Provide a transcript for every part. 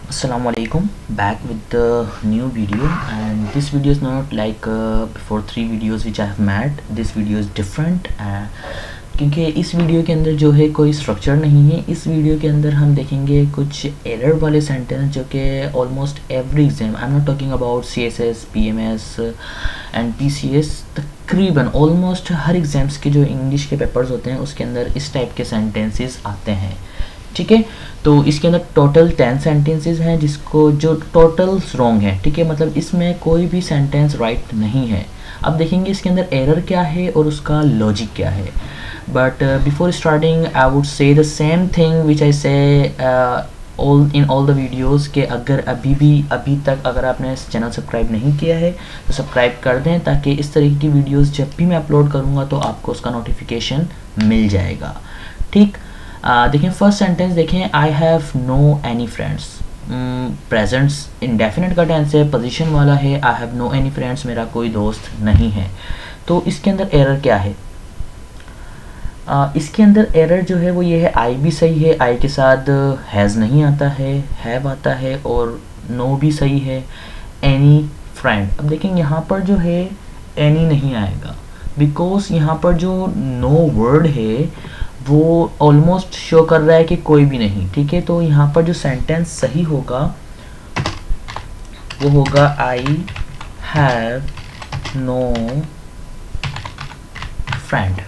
Assalamualaikum, back with the new video, and this video is not like before 3 videos which I have made. This video is different क्योंकि इस video के अंदर जो है कोई structure नहीं है। इस वीडियो के अंदर हम देखेंगे कुछ एरर वाले सेंटेंस जो कि almost every exam, I am not talking about CSS, PMS and PCS, तकरीबन ऑलमोस्ट हर एग्जाम्स के जो इंग्लिश के पेपर्स होते हैं उसके अंदर इस टाइप के सेंटेंसेस आते हैं। ठीक है, तो इसके अंदर टोटल 10 सेंटेंसेस हैं जिसको जो टोटल रॉन्ग है। ठीक है, मतलब इसमें कोई भी सेंटेंस राइट नहीं है। अब देखेंगे इसके अंदर एरर क्या है और उसका लॉजिक क्या है। But before starting I would say the same thing which I say all the videos के अगर अभी तक अगर आपने इस चैनल सब्सक्राइब नहीं किया है तो सब्सक्राइब कर दें, ताकि इस तरीके की वीडियोज़ जब भी मैं अपलोड करूँगा तो आपको उसका नोटिफिकेशन मिल जाएगा। ठीक, देखें फर्स्ट सेंटेंस देखें, I have no any friends. Presents indefinite का टेंस है, पोजीशन वाला है, I have no any friends, मेरा कोई दोस्त नहीं है। तो इसके अंदर एरर क्या है? इसके अंदर एरर जो है वो ये है, आई भी सही है, आई के साथ हैज़ नहीं आता है, हैव आता है, और नो भी सही है, एनी फ्रेंड। अब देखें यहाँ पर जो है एनी नहीं आएगा, बिकॉज यहाँ पर जो नो वर्ड है वो ऑलमोस्ट शो कर रहा है कि कोई भी नहीं। ठीक है, तो यहाँ पर जो सेंटेंस सही होगा वो होगा I have no friend.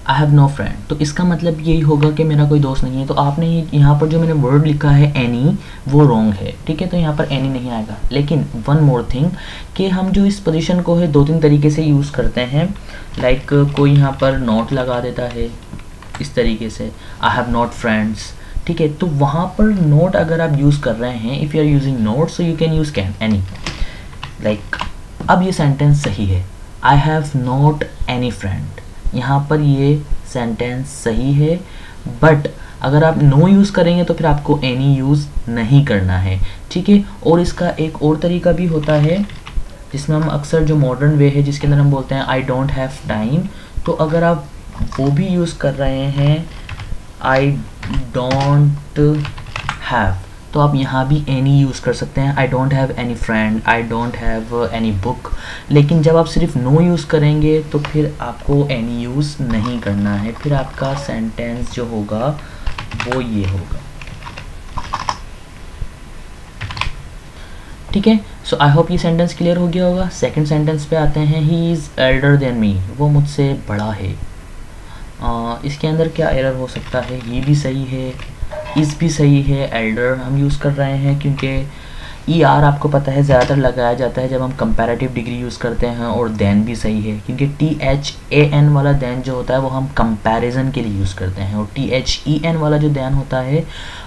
I have no friend, तो इसका मतलब यही होगा कि मेरा कोई दोस्त नहीं है। तो आपने यहाँ पर जो मैंने वर्ड लिखा है एनी, वो रॉन्ग है। ठीक है, तो यहाँ पर एनी नहीं आएगा। लेकिन वन मोर थिंग कि हम जो इस पोजीशन को है 2-3 तरीके से यूज़ करते हैं। लाइक कोई यहाँ पर नॉट लगा देता है इस तरीके से, आई हैव नॉट फ्रेंड्स। ठीक है, तो वहाँ पर नोट अगर आप यूज़ कर रहे हैं, if you are using not so you can use can any. Like अब ये सेंटेंस सही है, I have not any friend. यहाँ पर ये सेंटेंस सही है, बट अगर आप नो यूज़ करेंगे तो फिर आपको एनी यूज़ नहीं करना है। ठीक है, और इसका एक और तरीका भी होता है जिसमें हम अक्सर जो मॉडर्न वे है जिसके अंदर हम बोलते हैं आई डोंट हैव टाइम, तो अगर आप वो भी यूज़ कर रहे हैं आई डोंट हैव, तो आप यहाँ भी एनी यूज़ कर सकते हैं। I don't have any friend, I don't have any book. लेकिन जब आप सिर्फ नो यूज़ करेंगे तो फिर आपको एनी यूज़ नहीं करना है, फिर आपका सेंटेंस जो होगा वो ये होगा। ठीक है, सो आई होप ये सेंटेंस क्लियर हो गया होगा। सेकंड सेंटेंस पे आते हैं, he is Elder than me, वो मुझसे बड़ा है। इसके अंदर क्या एरर हो सकता है? ही भी सही है, इस भी सही है, एल्डर हम यूज़ कर रहे हैं क्योंकि ER आपको पता है ज़्यादातर लगाया जाता है जब हम कंपैरेटिव डिग्री यूज़ करते हैं, और देन भी सही है क्योंकि THAN वाला देन जो होता है वो हम कंपैरिजन के लिए यूज़ करते हैं, और THEN वाला जो देन होता है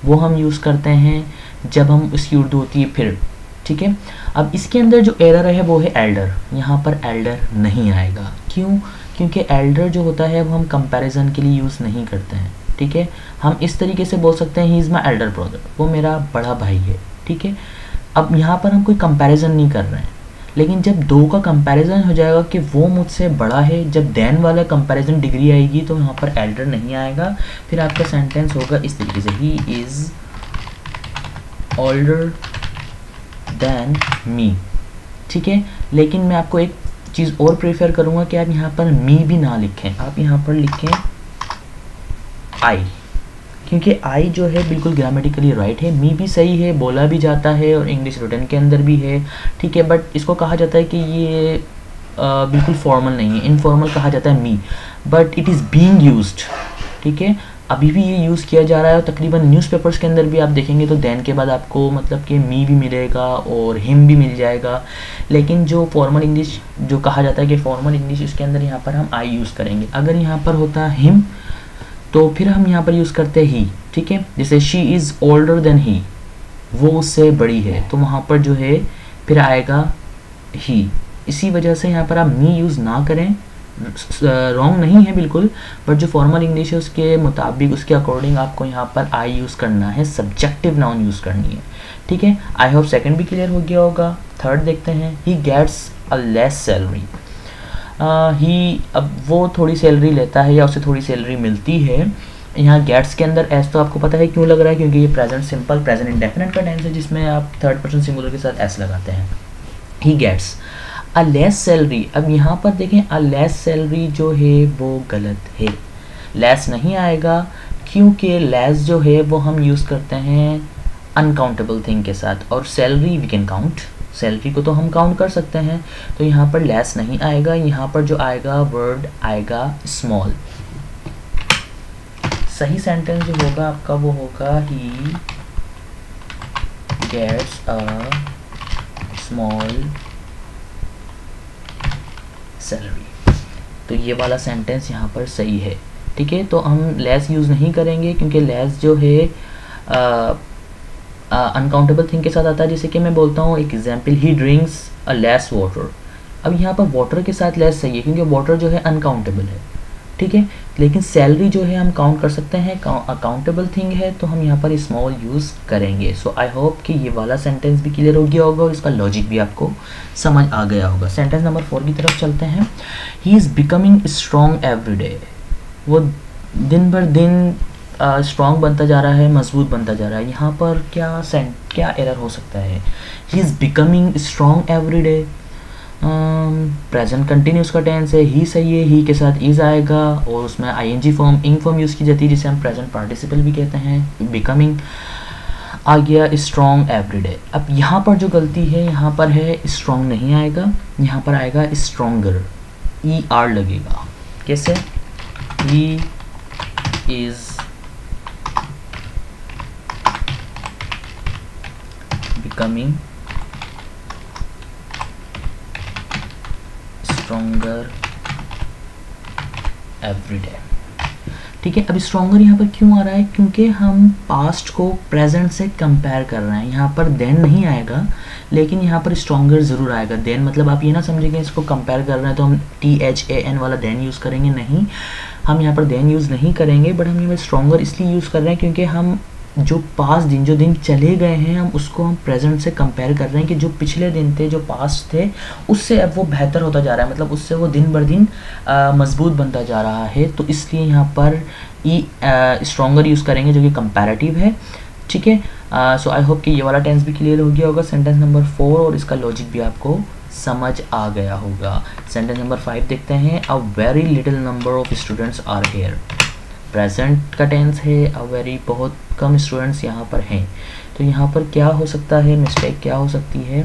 वो हम यूज़ करते हैं जब हम उसकी उर्दू होती है फिर। ठीक है, अब इसके अंदर जो एरर है वो है एल्डर। यहाँ पर एल्डर नहीं आएगा, क्यों? क्योंकि एल्डर जो होता है वो हम कंपैरिजन के लिए यूज़ नहीं करते हैं। ठीक है, हम इस तरीके से बोल सकते हैं he is my elder brother, वो मेरा बड़ा भाई है। ठीक है, अब यहाँ पर हम कोई कंपैरिजन नहीं कर रहे हैं, लेकिन जब दो का कंपैरिजन हो जाएगा कि वो मुझसे बड़ा है, जब देन वाला कंपैरिजन डिग्री आएगी तो यहाँ पर एल्डर नहीं आएगा। फिर आपका सेंटेंस होगा इस तरीके से, he is older than me. ठीक है, लेकिन मैं आपको एक चीज़ और प्रेफर करूँगा कि आप यहाँ पर मी भी ना लिखें, आप यहाँ पर लिखें आई, क्योंकि आई जो है बिल्कुल ग्रामेटिकली राइट है। मी भी सही है, बोला भी जाता है और इंग्लिश रिटन के अंदर भी है। ठीक है, बट इसको कहा जाता है कि ये बिल्कुल फॉर्मल नहीं है, इनफॉर्मल कहा जाता है मी, but it is being used. ठीक है, अभी भी ये यूज़ किया जा रहा है, और तकरीबन न्यूज़पेपर्स के अंदर भी आप देखेंगे तो देन के बाद आपको मतलब कि मी भी मिलेगा और हिम भी मिल जाएगा। लेकिन जो फॉर्मल इंग्लिश जो कहा जाता है कि फॉर्मल इंग्लिश, इसके अंदर यहाँ पर हम आई यूज़ करेंगे। अगर यहाँ पर होता हिम तो फिर हम यहाँ पर यूज़ करते ही। ठीक है, जैसे she is older than he, वो उससे बड़ी है, तो वहाँ पर जो है फिर आएगा ही। इसी वजह से यहाँ पर आप मी यूज़ ना करें, रॉन्ग नहीं है बिल्कुल, बट जो फॉर्मल इंग्लिश है उसके मुताबिक, उसके अकॉर्डिंग आपको यहाँ पर आई यूज़ करना है, सब्जेक्टिव नाउन यूज़ करनी है। ठीक है, आई होप सेकंड भी क्लियर हो गया होगा। थर्ड देखते हैं, he gets a less salary. He अब वो थोड़ी सैलरी लेता है या उसे थोड़ी सैलरी मिलती है, यहाँ गेट्स के अंदर एस तो आपको पता है क्यों लग रहा है, क्योंकि ये प्रेजेंट सिंपल प्रेजेंट इंडेफिनिट का टेंस है जिसमें आप थर्ड पर्सन सिंगुलर के साथ एस लगाते हैं। He gets a less salary. अब यहाँ पर देखें अ लेस सैलरी जो है वो गलत है, लेस नहीं आएगा क्योंकि लेस जो है वो हम यूज़ करते हैं अनकाउंटेबल थिंग के साथ, और salary we can count, salary को तो हम काउंट कर सकते हैं, तो यहाँ पर लेस नहीं आएगा। यहाँ पर जो आएगा वर्ड आएगा स्मॉल। सही सेंटेंस जो होगा आपका वो होगा he gets a small salary. तो ये वाला सेंटेंस यहाँ पर सही है, ठीक है। तो हम लेस यूज़ नहीं करेंगे क्योंकि लेस जो है अनकाउंटेबल थिंग के साथ आता है। जैसे कि मैं बोलता हूँ एक example, he drinks a less water. अब यहाँ पर वाटर के साथ लेस सही है क्योंकि वाटर जो है अनकाउंटेबल है, ठीक है, लेकिन सैलरी जो है हम काउंट कर सकते हैं, अकाउंटेबल थिंग है, तो हम यहाँ पर स्मॉल यूज़ करेंगे। सो आई होप कि ये वाला सेंटेंस भी क्लियर हो गया होगा और इसका लॉजिक भी आपको समझ आ गया होगा। सेंटेंस नंबर 4 की तरफ चलते हैं। He is becoming strong every day. वो दिन भर दिन स्ट्रॉन्ग बनता जा रहा है, मजबूत बनता जा रहा है। यहाँ पर क्या एरर हो सकता है? He is becoming strong every day, present continuous का टेंस है, ही सही है, ही के साथ इज आएगा और उसमें आईएनजी फॉर्म इंग फॉर्म यूज़ की जाती है जिसे हम प्रेजेंट पार्टिसिपल भी कहते हैं। बिकमिंग आ गया स्ट्रॉन्ग एवरी डे। अब यहाँ पर जो गलती है, यहाँ पर है स्ट्रॉन्ग नहीं आएगा, यहाँ पर आएगा स्ट्रॉन्गर, ई आर लगेगा। कैसे? He is becoming stronger every day, ठीक है। अब स्ट्रॉन्गर यहाँ पर क्यों आ रहा है? क्योंकि हम पास्ट को प्रेजेंट से कंपेयर कर रहे हैं। यहाँ पर देन नहीं आएगा लेकिन यहाँ पर स्ट्रॉन्गर ज़रूर आएगा। देन मतलब आप ये ना समझेंगे इसको कंपेयर कर रहे हैं तो हम THAN वाला देन यूज़ करेंगे, नहीं, हम यहाँ पर देन यूज़ नहीं करेंगे, बट हम यहाँ पर स्ट्रॉन्गर इसलिए यूज़ कर रहे हैं क्योंकि हम जो पास्ट दिन, जो दिन चले गए हैं, हम उसको हम प्रेजेंट से कंपेयर कर रहे हैं कि जो पिछले दिन थे, जो पास्ट थे, उससे अब वो बेहतर होता जा रहा है, मतलब उससे वो दिन बर दिन मजबूत बनता जा रहा है। तो इसलिए यहाँ पर स्ट्रॉन्गर यूज़ करेंगे जो कि कंपैरेटिव है, ठीक है। सो आई होप कि ये वाला टेंस भी क्लियर हो गया होगा, सेंटेंस नंबर 4, और इसका लॉजिक भी आपको समझ आ गया होगा। सेंटेंस नंबर 5 देखते हैं। A very little number of students are here. Present का टेंस है, अ वेरी बहुत कम स्टूडेंट्स यहाँ पर हैं। तो यहाँ पर क्या हो सकता है, मिस्टेक क्या हो सकती है?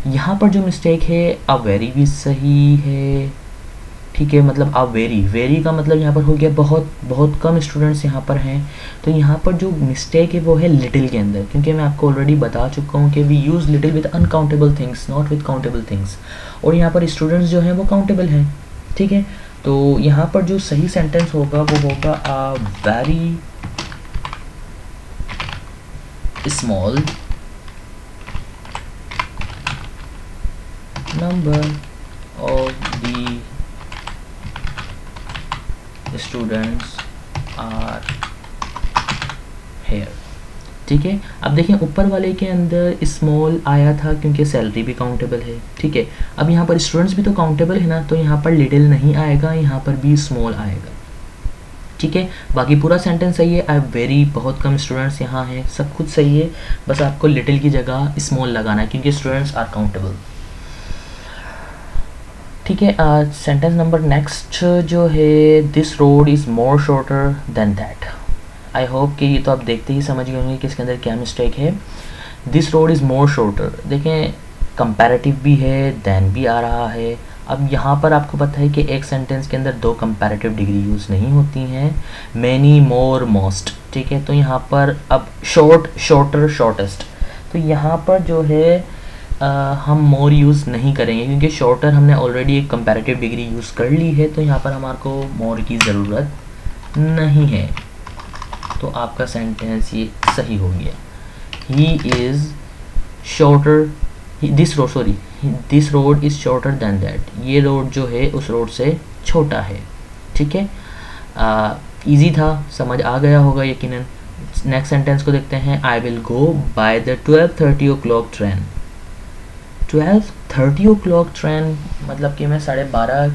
यहाँ पर जो मिस्टेक है, अ वेरी भी सही है, ठीक है, मतलब अ वेरी का मतलब यहाँ पर हो गया बहुत कम स्टूडेंट्स यहाँ पर हैं। तो यहाँ पर जो मिस्टेक है वो है लिटिल के अंदर, क्योंकि मैं आपको ऑलरेडी बता चुका हूँ कि we use little with uncountable things, not with countable things, और यहाँ पर स्टूडेंट्स जो हैं वो काउंटेबल हैं, ठीक है। तो यहाँ पर जो सही सेंटेंस होगा वो होगा a very small number of the students are here, ठीक है। अब देखिए ऊपर वाले के अंदर स्मॉल आया था क्योंकि सैलरी भी काउंटेबल है, ठीक है। अब यहाँ पर स्टूडेंट्स भी तो काउंटेबल है ना, तो यहाँ पर लिटिल नहीं आएगा, यहाँ पर भी स्मॉल आएगा, ठीक है। बाकी पूरा सेंटेंस सही है। आई वेरी बहुत कम स्टूडेंट्स यहाँ हैं, सब कुछ सही है, बस आपको लिटिल की जगह स्मॉल लगाना है क्योंकि स्टूडेंट्स आर काउंटेबल, ठीक है। सेंटेंस नंबर नेक्स्ट जो है, this road is more shorter than that. I hope कि ये तो आप देखते ही समझ गए होंगे कि इसके अंदर क्या मिस्टेक है। This road is more shorter, देखें कंपैरेटिव भी है, देन भी आ रहा है। अब यहाँ पर आपको पता है कि एक सेंटेंस के अंदर 2 कंपैरेटिव डिग्री यूज़ नहीं होती हैं, मैनी, मोर, मोस्ट, ठीक है। तो यहाँ पर अब शॉर्ट, शॉर्टर, शॉर्टेस्ट, तो यहाँ पर जो है हम मोर यूज़ नहीं करेंगे क्योंकि शॉर्टर हमने ऑलरेडी एक कंपैरेटिव डिग्री यूज़ कर ली है, तो यहाँ पर हमारे को मोर की ज़रूरत नहीं है। तो आपका सेंटेंस ये सही हो गया। He is shorter, this road is shorter than that, ये रोड जो है उस रोड से छोटा है, ठीक है। ईजी था, समझ आ गया होगा यकीनन। नेक्स्ट सेंटेंस को देखते हैं। I will go by the 12:30 o'clock train. 12:30 train मतलब कि मैं 12:30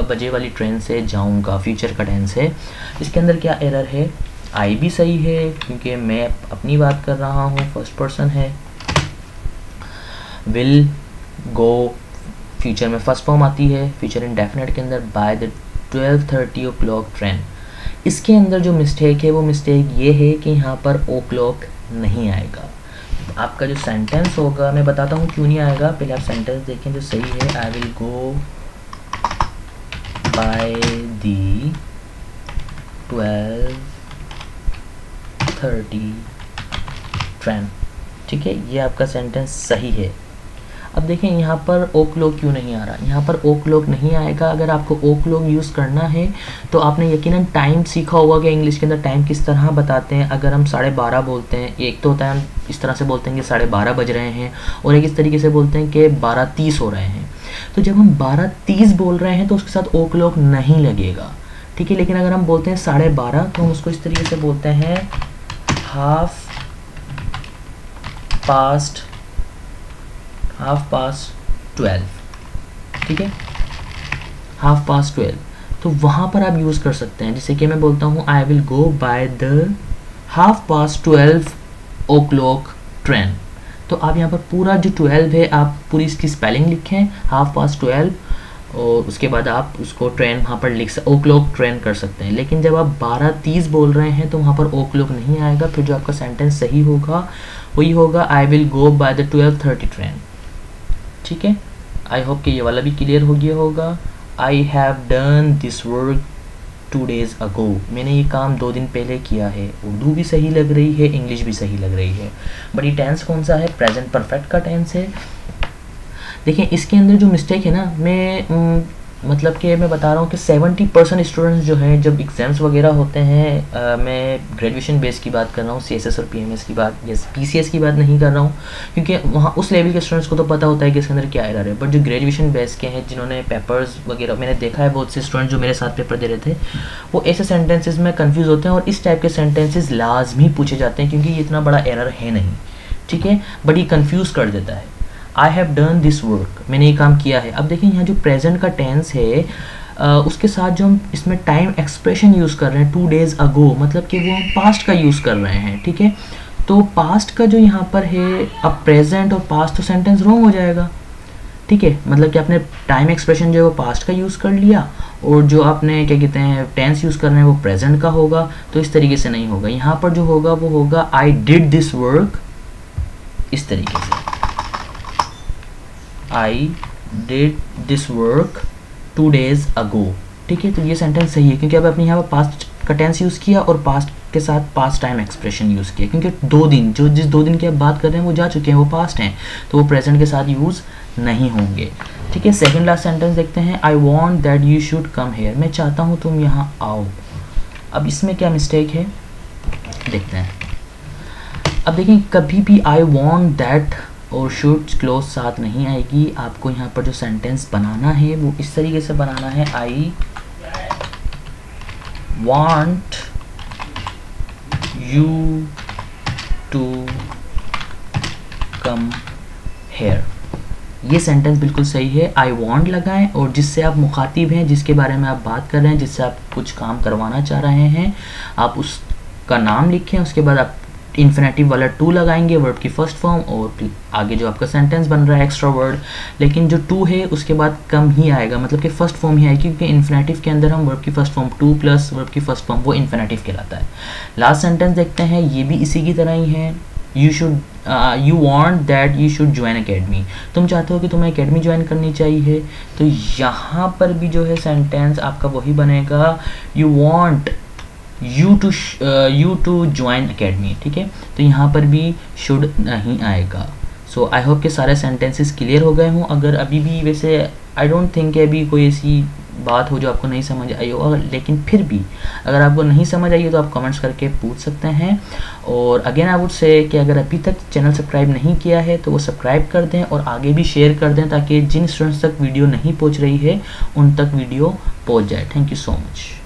बजे वाली ट्रेन से जाऊंगा, फ्यूचर का टेंस है। इसके अंदर क्या एरर है, आई भी सही है क्योंकि मैं अपनी बात कर रहा हूँ, फर्स्ट पर्सन है। विल गो फ्यूचर में फर्स्ट फॉर्म आती है, फ्यूचर इंडेफिनिट के अंदर बाय द 12:30 ट्रेन। इसके अंदर जो मिस्टेक है वो मिस्टेक ये है कि यहाँ पर ओ क्लॉक नहीं आएगा। आपका जो सेंटेंस होगा, मैं बताता हूँ क्यों नहीं आएगा, पहले आप सेंटेंस देखें जो सही है। I will go by the 12:30 train, ठीक है, ये आपका सेंटेंस सही है। अब देखें यहाँ पर ओ क्लॉक क्यों नहीं आ रहा, यहाँ पर ओ क्लॉक नहीं आएगा। अगर आपको ओ क्लॉक यूज़ करना है तो आपने यकीनन टाइम सीखा होगा कि इंग्लिश के अंदर टाइम किस तरह बताते हैं। अगर हम 12:30 बोलते हैं, एक तो होता है हम इस तरह से बोलते हैं कि 12:30 बज रहे हैं, और एक इस तरीके से बोलते हैं कि 12:30 हो रहे हैं। तो जब हम 12:30 बोल रहे हैं तो उसके साथ ओ क्लॉक नहीं लगेगा, ठीक है। लेकिन अगर हम बोलते हैं 12:30 तो हम उसको इस तरीके से बोलते हैं 12:30, ठीक है, 12:30। तो वहाँ पर आप यूज़ कर सकते हैं, जैसे कि मैं बोलता हूँ I will go by the 12:30 train. तो आप यहाँ पर पूरा जो 12 है आप पूरी इसकी स्पेलिंग लिखें 12:30, और उसके बाद आप उसको ट्रेन वहाँ पर ओ क्लॉक ट्रेन कर सकते हैं। लेकिन जब आप 12:30 बोल रहे हैं तो वहाँ पर ओ क्लॉक नहीं आएगा। फिर जो आपका सेंटेंस सही होगा वही होगा I will go by the 12:30 train, ठीक है। आई होप कि ये वाला भी क्लियर हो गया होगा। I have done this work 2 days ago, मैंने ये काम 2 दिन पहले किया है। उर्दू भी सही लग रही है, इंग्लिश भी सही लग रही है। बट ये टेंस कौन सा है, प्रेजेंट परफेक्ट का टेंस है। देखिए इसके अंदर जो मिस्टेक है ना, मैं मतलब कि मैं बता रहा हूँ कि 70% स्टूडेंट्स जो हैं जब एग्ज़ाम्स वगैरह होते हैं, मैं ग्रेजुएशन बेस की बात कर रहा हूँ, CSS और PMS की बात, या PCS की बात नहीं कर रहा हूँ, क्योंकि वहाँ उस लेवल के स्टूडेंट्स को तो पता होता है कि इसके अंदर क्या एरर है। बट जो ग्रेजुएशन बेस के हैं, जिन्होंने पेपर्स वगैरह, मैंने देखा है बहुत से स्टूडेंट जो मेरे साथ पेपर दे रहे थे, वो ऐसे सेंटेंसेज में कन्फ्यूज़ होते हैं, और इस टाइप के सेंटेंसेज लाजमी पूछे जाते हैं क्योंकि ये इतना बड़ा एरर है नहीं, ठीक है, बट ये कन्फ्यूज़ कर देता है। I have done this work, मैंने ये काम किया है। अब देखिए यहाँ जो प्रेजेंट का टेंस है, उसके साथ जो हम इसमें टाइम एक्सप्रेशन यूज़ कर रहे हैं 2 days ago, मतलब कि वो हम पास्ट का यूज़ कर रहे हैं, ठीक है। तो पास्ट का जो यहाँ पर है, अब प्रेजेंट और पास्ट तो सेंटेंस रॉन्ग हो जाएगा, ठीक है। मतलब कि आपने टाइम एक्सप्रेशन जो है वो पास्ट का यूज़ कर लिया, और जो आपने क्या कहते हैं टेंस यूज़ कर रहे हैं वो प्रेजेंट का होगा। तो इस तरीके से नहीं होगा। यहाँ पर जो होगा वो होगा आई डिड दिस वर्क, इस तरीके से I did this work 2 days ago, ठीक है। तो ये सेंटेंस सही है क्योंकि अब आपने यहाँ पर पास्ट का टेंस यूज़ किया और पास्ट के साथ पास्ट टाइम एक्सप्रेशन यूज़ किया, क्योंकि 2 दिन जो जिस 2 दिन की आप बात कर रहे हैं वो जा चुके हैं, वो पास्ट हैं, तो वो प्रेजेंट के साथ यूज़ नहीं होंगे, ठीक है। सेकंड लास्ट सेंटेंस देखते हैं। I want that you should come here, मैं चाहता हूँ तुम यहाँ आओ। अब इसमें क्या मिस्टेक है देखते हैं। अब देखिए कभी भी आई वॉन्ट दैट और शुड क्लोज साथ नहीं आएगी। आपको यहाँ पर जो सेंटेंस बनाना है वो इस तरीके से बनाना है, I want you to come here. ये सेंटेंस बिल्कुल सही है। आई वांट लगाएं और जिससे आप मुखातिब हैं, जिसके बारे में आप बात कर रहे हैं, जिससे आप कुछ काम करवाना चाह रहे हैं, आप उसका नाम लिखें। उसके बाद आप इन्फिनेटिव वाला टू लगाएंगे, वर्ब की फर्स्ट फॉर्म, और आगे जो आपका सेंटेंस बन रहा है एक्स्ट्रा वर्ड। लेकिन जो टू है उसके बाद कम ही आएगा, मतलब कि फर्स्ट फॉर्म ही आएगी, क्योंकि इन्फिनेटिव के अंदर हम वर्ब की first form two plus verb की फर्स्ट फॉर्म वो इन्फिनेटिव कहलाता है। लास्ट सेंटेंस देखते हैं, ये भी इसी की तरह ही है। You want that you should join academy, तुम चाहते हो कि तुम्हें अकेडमी ज्वाइन करनी चाहिए। तो यहाँ पर भी जो है सेंटेंस आपका वही बनेगा, you want you to join academy, ठीक है। तो यहाँ पर भी शुड नहीं आएगा। सो आई होप कि सारे सेंटेंसेस क्लियर हो गए हों। अगर अभी भी, वैसे आई डोंट थिंक कि अभी कोई ऐसी बात हो जो आपको नहीं समझ आई हो, लेकिन फिर भी अगर आपको नहीं समझ आई हो तो आप कमेंट्स करके पूछ सकते हैं। और अगेन आई वुड से कि अगर अभी तक चैनल सब्सक्राइब नहीं किया है तो वो सब्सक्राइब कर दें और आगे भी शेयर कर दें, ताकि जिन स्टूडेंट्स तक वीडियो नहीं पहुंच रही है उन तक वीडियो पहुंच जाए। Thank you so much.